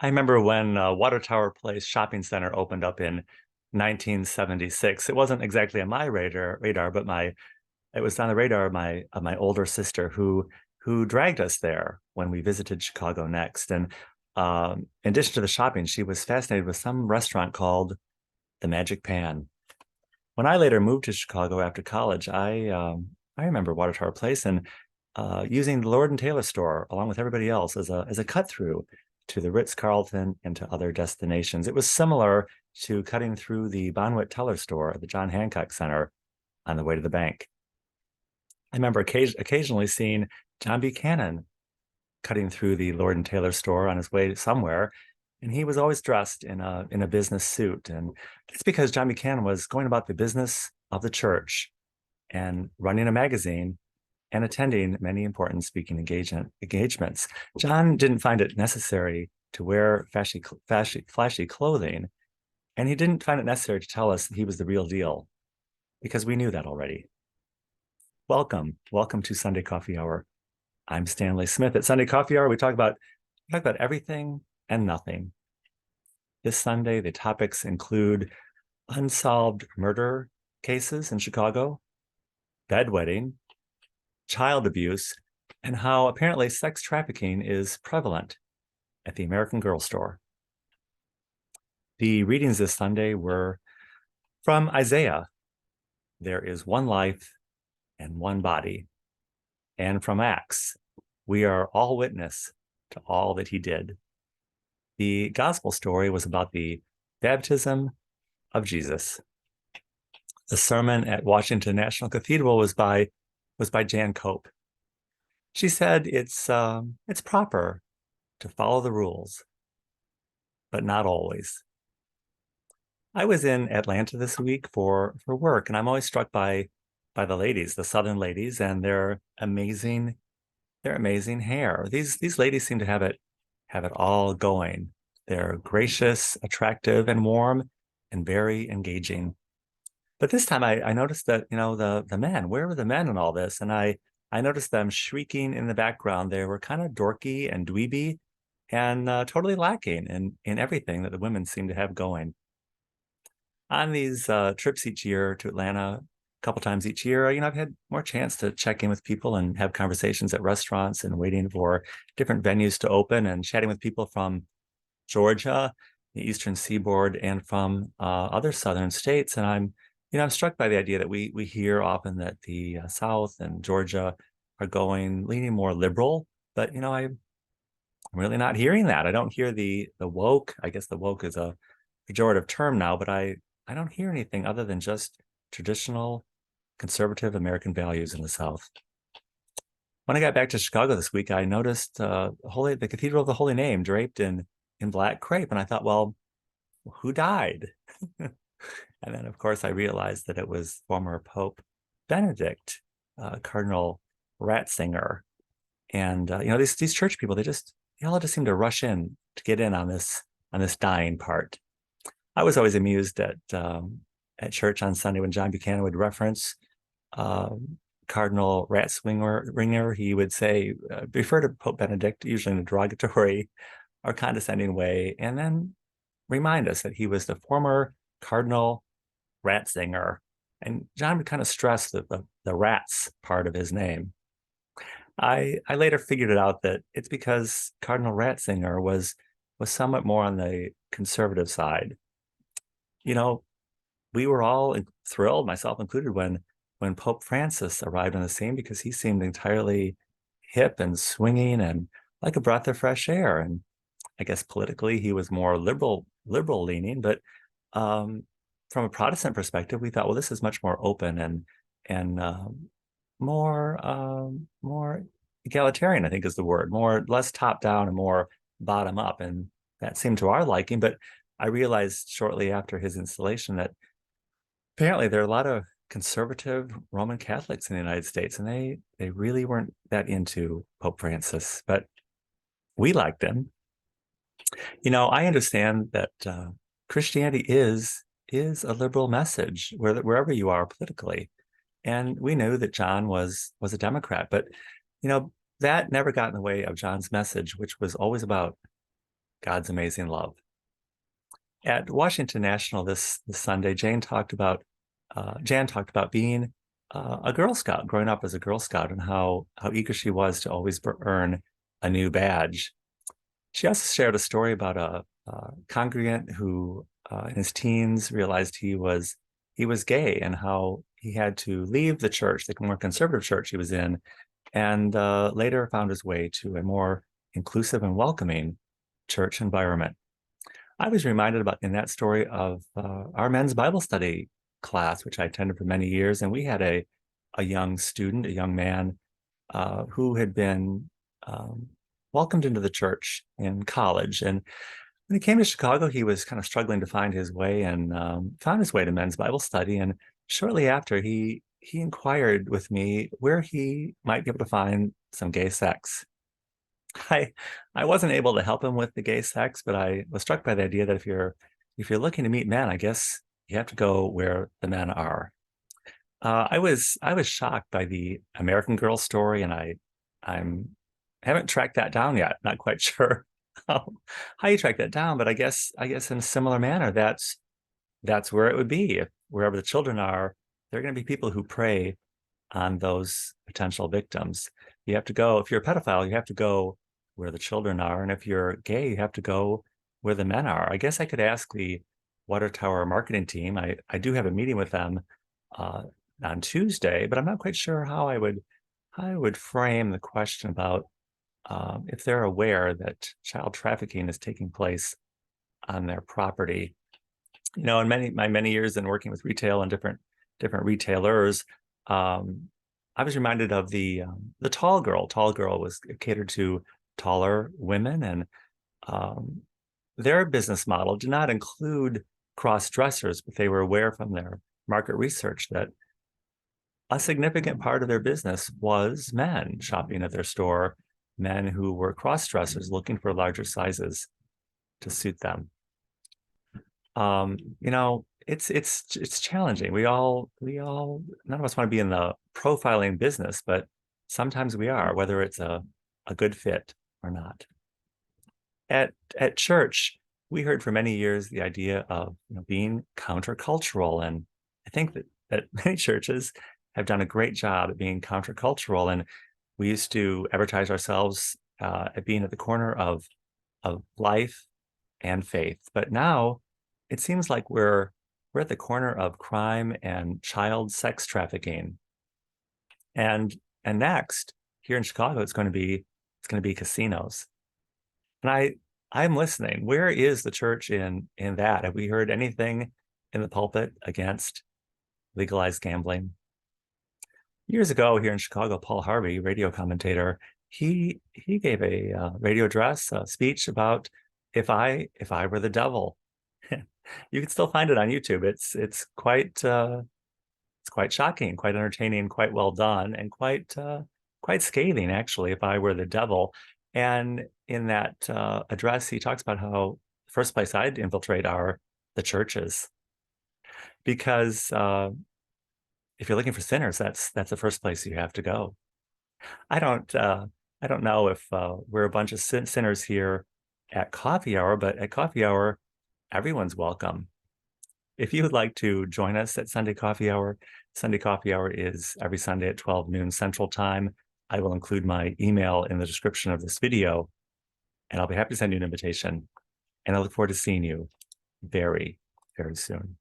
I remember when Water Tower Place Shopping Center opened up in 1976. It wasn't exactly on my radar, but my it was on the radar of my older sister who dragged us there when we visited Chicago next. And in addition to the shopping, she was fascinated with some restaurant called the Magic Pan. When I later moved to Chicago after college, I remember Water Tower Place and using the Lord and Taylor store along with everybody else as a cut through to the Ritz Carlton and to other destinations. It was similar to cutting through the Bonwit Teller store at the John Hancock Center on the way to the bank. I remember occasionally seeing John Buchanan cutting through the Lord and Taylor store on his way somewhere, and he was always dressed in a business suit. And it's because John Buchanan was going about the business of the church and running a magazine and attending many important speaking engagements. John didn't find it necessary to wear flashy clothing, and he didn't find it necessary to tell us he was the real deal because we knew that already. Welcome to Sunday Coffee Hour. I'm Stanley Smith. At Sunday Coffee Hour, we talk about everything and nothing. This Sunday, the topics include unsolved murder cases in Chicago, bedwetting, child abuse, and how apparently sex trafficking is prevalent at the American Girl store. The readings this Sunday were from Isaiah. There is one life and one body. And from Acts, we are all witness to all that he did. The gospel story was about the baptism of Jesus. The sermon at Washington National Cathedral was by Jan Cope. She said it's proper to follow the rules, but not always. I was in Atlanta this week for work, and I'm always struck by the ladies, the Southern ladies, and their amazing hair. These ladies seem to have it all going. They're gracious, attractive, and warm, and very engaging. But this time I noticed that, the men, where were the men in all this? And I noticed them shrieking in the background. They were kind of dorky and dweeby and totally lacking in everything that the women seem to have going. On these trips each year to Atlanta, a couple times each year, I've had more chance to check in with people and have conversations at restaurants and waiting for different venues to open and chatting with people from Georgia, the Eastern Seaboard, and from other Southern states. And I'm struck by the idea that we hear often that the South and Georgia are leaning more liberal, but I'm really not hearing that. I don't hear the woke. I guess the woke is a pejorative term now, but I don't hear anything other than just traditional conservative American values in the South. When I got back to Chicago this week, I noticed the Cathedral of the Holy Name draped in black crepe, and I thought, well, who died? And then, of course, I realized that it was former Pope Benedict, Cardinal Ratzinger, and these church people. They all just seem to rush in to get in on this dying part. I was always amused at church on Sunday when John Buchanan would reference Cardinal Ratzinger. He would say, refer to Pope Benedict, usually in a derogatory or condescending way, and then remind us that he was the former Cardinal Ratzinger. And John would kind of stress the rats part of his name. I later figured it out that it's because Cardinal Ratzinger was somewhat more on the conservative side. We were all thrilled, myself included, when Pope Francis arrived on the scene because he seemed entirely hip and swinging and like a breath of fresh air. And I guess politically he was more liberal leaning, but from a Protestant perspective, we thought, well, this is much more open and more egalitarian, I think is the word, less top down and more bottom up, and that seemed to our liking. But I realized shortly after his installation that apparently there are a lot of conservative Roman Catholics in the United States, and they really weren't that into Pope Francis, but we liked him. I understand that Christianity is a liberal message wherever you are politically, and we knew that John was a Democrat, but that never got in the way of John's message, which was always about God's amazing love. At Washington National this Sunday, Jan talked about being a Girl Scout, growing up as a Girl Scout, and how eager she was to always earn a new badge. She also shared a story about a congregant who, in his teens, realized he was gay, and how he had to leave the church, the more conservative church he was in, and later found his way to a more inclusive and welcoming church environment. I was reminded about in that story of our men's Bible study class, which I attended for many years, and we had a young student, a young man, who had been welcomed into the church in college. And when he came to Chicago, he was kind of struggling to find his way, and found his way to men's Bible study. And shortly after, he inquired with me where he might be able to find some gay sex. I wasn't able to help him with the gay sex, but I was struck by the idea that if you're looking to meet men, I guess you have to go where the men are. I was shocked by the American Girl story, and I haven't tracked that down yet. Not quite sure how you track that down, but I guess in a similar manner, that's where it would be. If wherever the children are, there are going to be people who prey on those potential victims. You have to go, if you're a pedophile, you have to go where the children are. And if you're gay, you have to go where the men are. I guess I could ask the Water Tower marketing team. I do have a meeting with them on Tuesday, but I'm not quite sure how I would frame the question about if they're aware that child trafficking is taking place on their property. You know, in my many years in working with retail and different retailers, I was reminded of the Tall Girl. Tall Girl was catered to taller women, and their business model did not include cross-dressers, but they were aware from their market research that a significant part of their business was men shopping at their store, men who were cross-dressers looking for larger sizes to suit them. You know, it's challenging. We all none of us want to be in the profiling business, but sometimes we are, whether it's a good fit or not. At church, we heard for many years the idea of being countercultural, and I think that many churches have done a great job at being countercultural. And we used to advertise ourselves at being at the corner of life and faith, but now it seems like we're at the corner of crime and child sex trafficking. And next, here in Chicago, it's going to be casinos. And I'm listening. Where is the church in that? Have we heard anything in the pulpit against legalized gambling? Years ago here in Chicago, Paul Harvey, radio commentator, he gave a radio address, a speech about if I were the devil. You can still find it on YouTube. It's quite shocking, quite entertaining, quite well done, and quite scathing, actually. If I were the devil, and in that address, he talks about how the first place I'd infiltrate are the churches, because if you're looking for sinners, that's the first place you have to go. I don't know if we're a bunch of sinners here at Coffee Hour, but at Coffee Hour, everyone's welcome. If you would like to join us at Sunday Coffee Hour is every Sunday at 12 noon Central Time. I will include my email in the description of this video, and I'll be happy to send you an invitation. And I look forward to seeing you very, very soon.